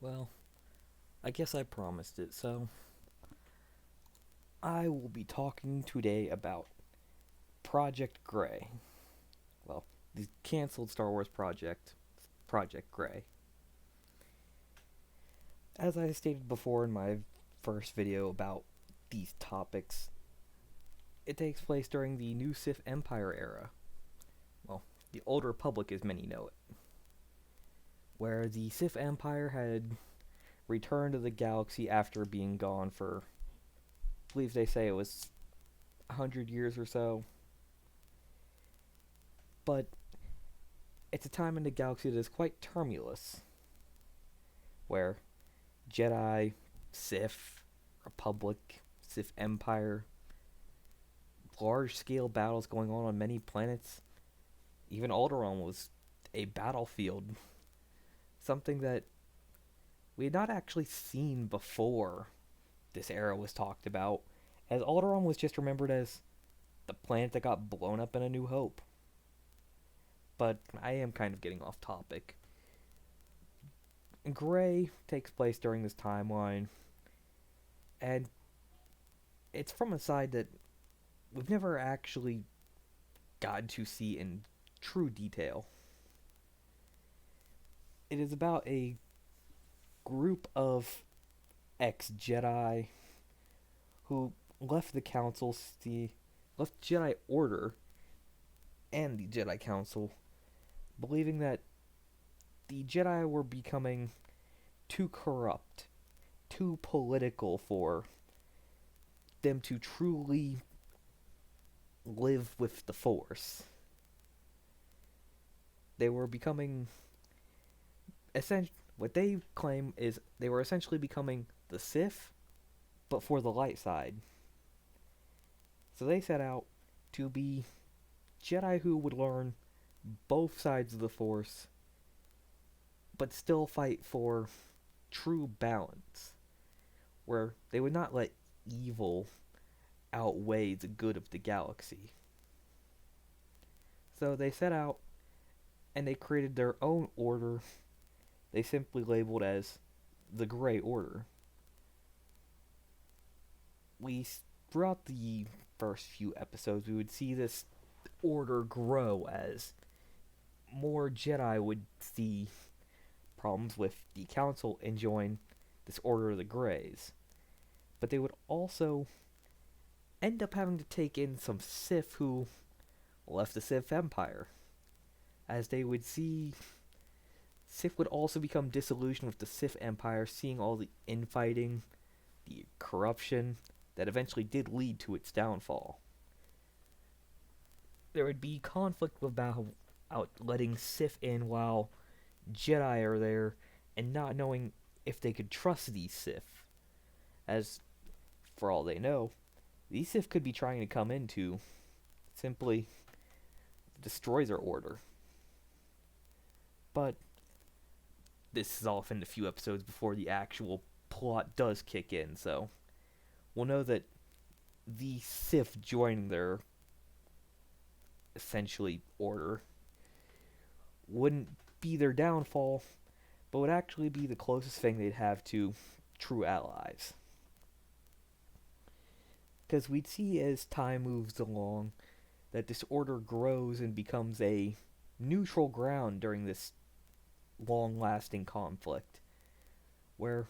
Well, I guess I promised it, so I will be talking today about Project Gray. Well, the canceled Star Wars project, Project Gray. As I stated before in my first video about these topics, it takes place during the New Sith Empire era. Well, the Old Republic as many know it, where the Sith Empire had returned to the galaxy after being gone for, I believe they say it was 100 years or so. But it's a time in the galaxy that is quite tumultuous, where Jedi, Sith, Republic, Sith Empire, large scale battles going on many planets. Even Alderaan was a battlefield, something that we had not actually seen before this era was talked about, as Alderaan was just remembered as the planet that got blown up in A New Hope. But I am kind of getting off topic. Gray takes place during this timeline, and it's from a side that we've never actually gotten to see in true detail. It is about a group of ex Jedi who left the Council, left Jedi Order and the Jedi Council, believing that the Jedi were becoming too corrupt, too political for them to truly live with the Force. They were becoming what they claim is they were essentially becoming the Sith, but for the light side. So they set out to be Jedi who would learn both sides of the Force, but still fight for true balance, where they would not let evil outweigh the good of the galaxy. So they set out and they created their own order they simply labeled as the Grey Order. Throughout the first few episodes, we would see this order grow as more Jedi would see problems with the Council and join this Order of the Greys. But they would also end up having to take in some Sith who left the Sith Empire, as they would see Sith would also become disillusioned with the Sith Empire, seeing all the infighting, the corruption that eventually did lead to its downfall. There would be conflict about letting Sith in while Jedi are there, and not knowing if they could trust these Sith, as, for all they know, these Sith could be trying to come in to simply destroy their order. But this is often a few episodes before the actual plot does kick in, so we'll know that the Sith joining their essentially order wouldn't be their downfall, but would actually be the closest thing they'd have to true allies. Because we'd see as time moves along that this order grows and becomes a neutral ground during this long-lasting conflict, where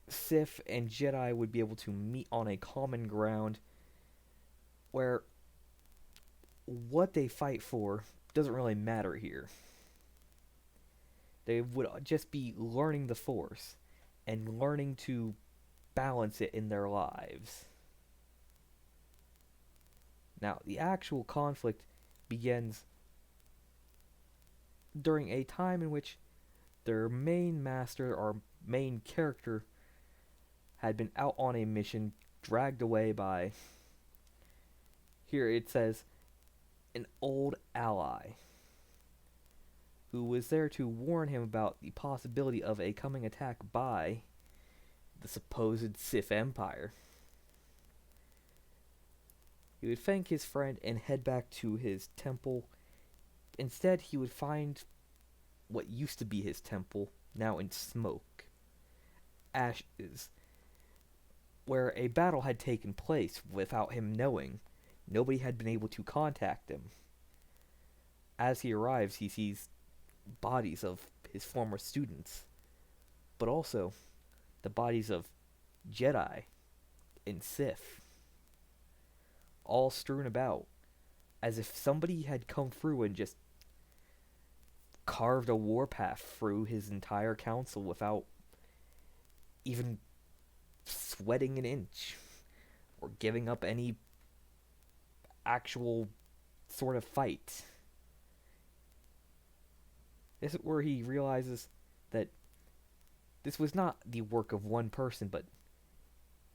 Sith and Jedi would be able to meet on a common ground, where what they fight for doesn't really matter here. They would just be learning the Force and learning to balance it in their lives. Now, the actual conflict begins during a time in which their main master or main character had been out on a mission, dragged away by, here it says, an old ally who was there to warn him about the possibility of a coming attack by the supposed Sith Empire. He would thank his friend and head back to his temple. Instead, he would find what used to be his temple, now in smoke, ashes, where a battle had taken place without him knowing. Nobody had been able to contact him. As he arrives, he sees bodies of his former students, but also the bodies of Jedi and Sith, all strewn about, as if somebody had come through and just carved a warpath through his entire council without even sweating an inch or giving up any actual sort of fight. This is where he realizes that this was not the work of one person, but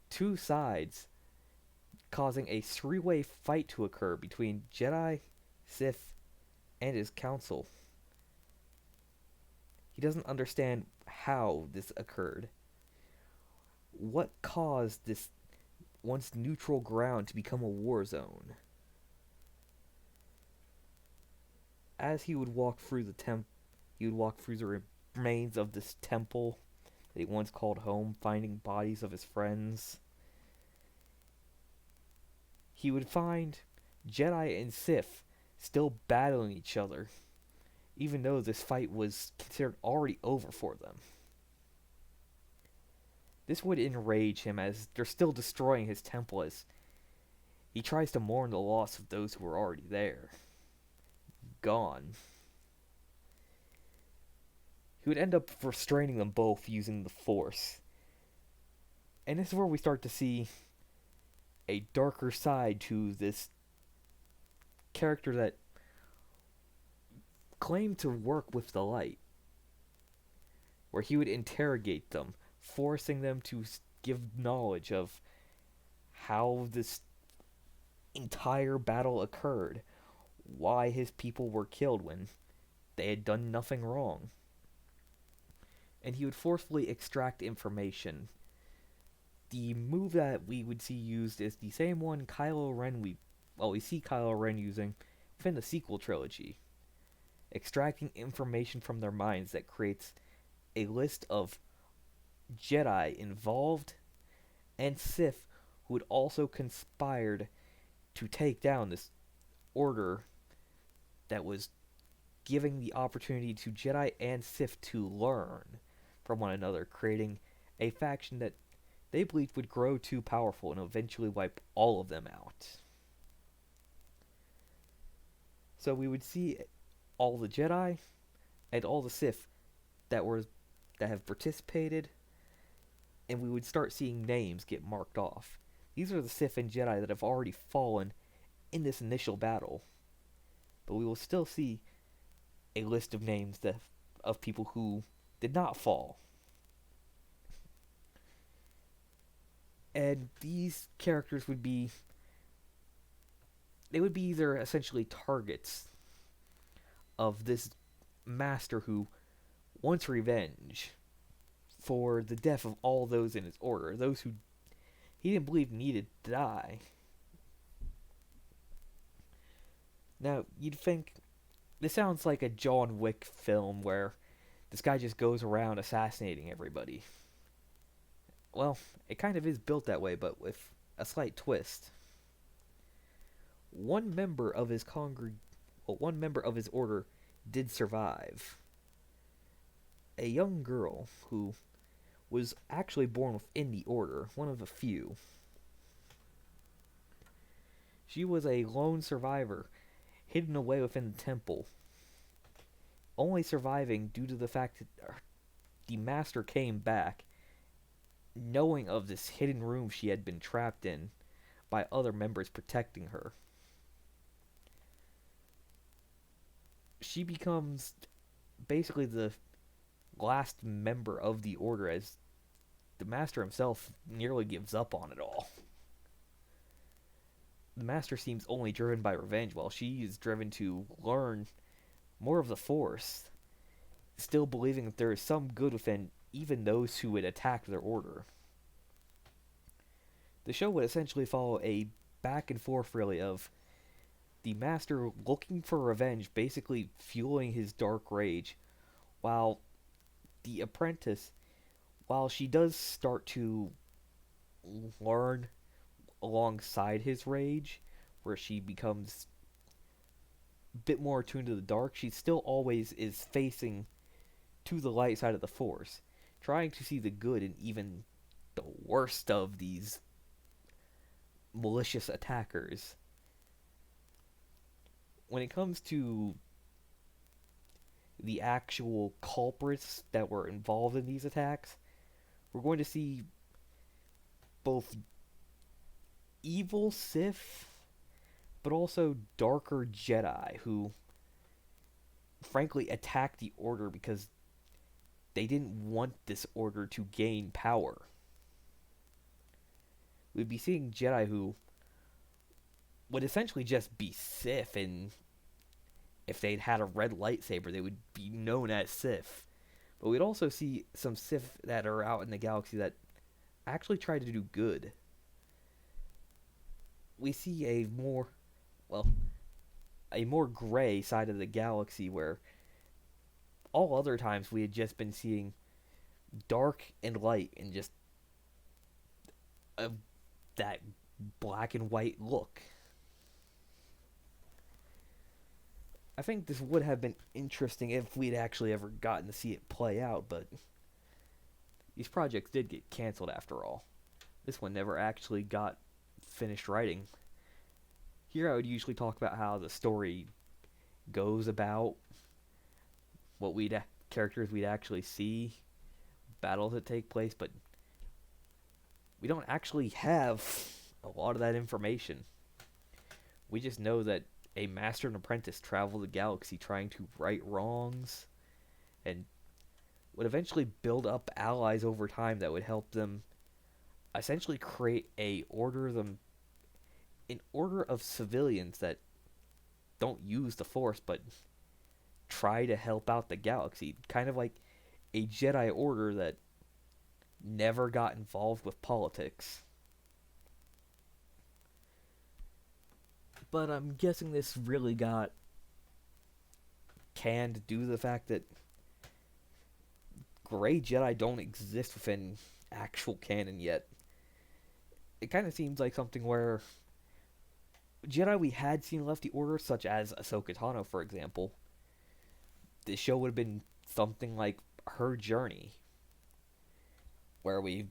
two sides, causing a three-way fight to occur between Jedi, Sith, and his council. He doesn't understand how this occurred. What caused this once neutral ground to become a war zone? As he would walk through he would walk through the remains of this temple that he once called home, finding bodies of his friends. He would find Jedi and Sith still battling each other, even though this fight was considered already over for them. This would enrage him as they're still destroying his temple as he tries to mourn the loss of those who were already there. Gone. He would end up restraining them both using the Force. And this is where we start to see a darker side to this character that claimed to work with the light, where he would interrogate them, forcing them to give knowledge of how this entire battle occurred, why his people were killed when they had done nothing wrong. And he would forcefully extract information. The move that we would see used is the same one we see Kylo Ren using within the sequel trilogy. Extracting information from their minds that creates a list of Jedi involved and Sith who had also conspired to take down this order that was giving the opportunity to Jedi and Sith to learn from one another, creating a faction that they believed would grow too powerful and eventually wipe all of them out. So we would see all the Jedi and all the Sith that have participated, and we would start seeing names get marked off. These are the Sith and Jedi that have already fallen in this initial battle. But we will still see a list of names of people who did not fall. And these characters would be either essentially targets of this master who wants revenge for the death of all those in his order, those who he didn't believe needed to die. Now, you'd think this sounds like a John Wick film where this guy just goes around assassinating everybody. Well, it kind of is built that way, but with a slight twist. One member of his order did survive. A young girl who was actually born within the order, one of a few. She was a lone survivor, hidden away within the temple, only surviving due to the fact that the master came back, knowing of this hidden room she had been trapped in by other members protecting her. She becomes basically the last member of the order, as the master himself nearly gives up on it all. The master seems only driven by revenge, while she is driven to learn more of the Force, still believing that there is some good within even those who would attack their order. The show would essentially follow a back and forth, really, of the master looking for revenge, basically fueling his dark rage, While the apprentice, while she does start to learn alongside his rage, where she becomes a bit more attuned to the dark, she still always is facing to the light side of the force, trying to see the good in even the worst of these malicious attackers. When it comes to the actual culprits that were involved in these attacks, we're going to see both evil Sith, but also darker Jedi who, frankly, attacked the Order because they didn't want this Order to gain power. We'd be seeing Jedi who would essentially just be Sith, and if they'd had a red lightsaber, they would be known as Sith. But we'd also see some Sith that are out in the galaxy that actually try to do good. We see well, a more gray side of the galaxy where all other times we had just been seeing dark and light and just a, that black and white look. I think this would have been interesting if we'd actually ever gotten to see it play out, but these projects did get canceled after all. This one never actually got finished writing. Here I would usually talk about how the story goes about, what characters we'd actually see, battles that take place, but we don't actually have a lot of that information. We just know that a master and apprentice travel the galaxy trying to right wrongs and would eventually build up allies over time that would help them essentially create an order of civilians that don't use the Force but try to help out the galaxy, kind of like a Jedi Order that never got involved with politics. But I'm guessing this really got canned due to the fact that Grey Jedi don't exist within actual canon yet. It kind of seems like something where Jedi we had seen left the Order, such as Ahsoka Tano, for example, the show would have been something like her journey, where we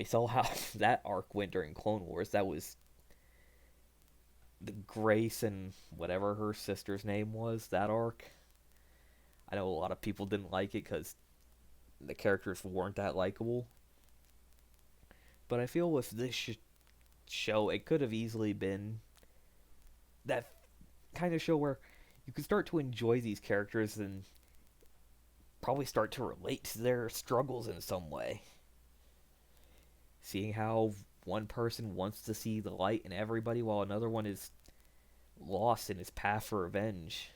saw how that arc went during Clone Wars. That was the Grace and whatever her sister's name was, that arc. I know a lot of people didn't like it because the characters weren't that likable. But I feel with this show, it could have easily been that kind of show where you could start to enjoy these characters and probably start to relate to their struggles in some way. Seeing how one person wants to see the light in everybody while another one is lost in his path for revenge.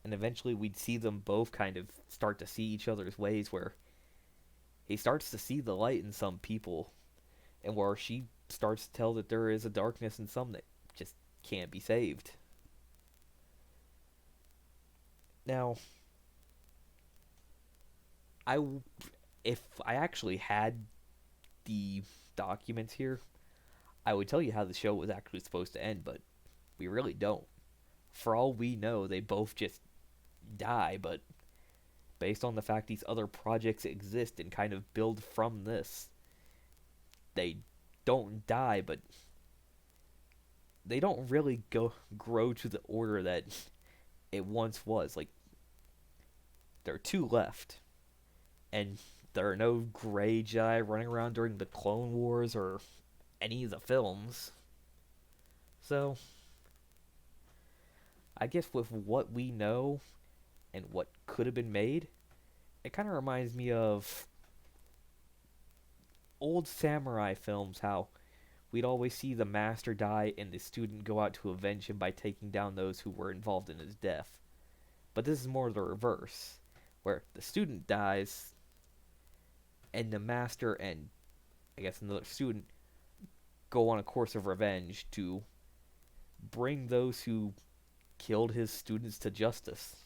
And eventually we'd see them both kind of start to see each other's ways, where he starts to see the light in some people, and where she starts to tell that there is a darkness in some that just can't be saved. Now, I if I actually had the documents here, I would tell you how the show was actually supposed to end, but we really don't. For all we know, they both just die, but based on the fact these other projects exist and kind of build from this, they don't die, but they don't really grow to the order that it once was. Like, there are two left, and there are no Grey Jedi running around during the Clone Wars or any of the films. So, I guess with what we know and what could have been made, it kind of reminds me of old samurai films, how we'd always see the master die and the student go out to avenge him by taking down those who were involved in his death. But this is more the reverse, where the student dies and the master and, I guess, another student go on a course of revenge to bring those who killed his students to justice.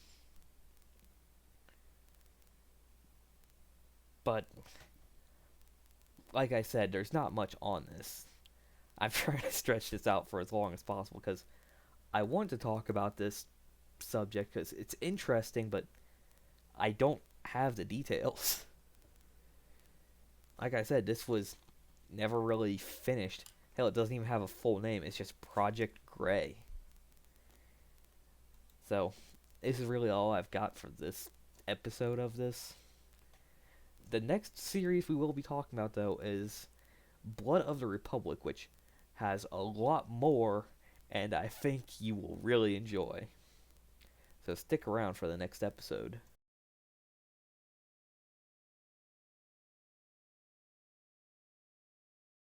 But like I said, there's not much on this. I'm trying to stretch this out for as long as possible because I want to talk about this subject because it's interesting, but I don't have the details. Like I said, this was never really finished. Hell, it doesn't even have a full name. It's just Project Gray. So, this is really all I've got for this episode of this. The next series we will be talking about, though, is Blood of the Republic, which has a lot more, and I think you will really enjoy. So stick around for the next episode.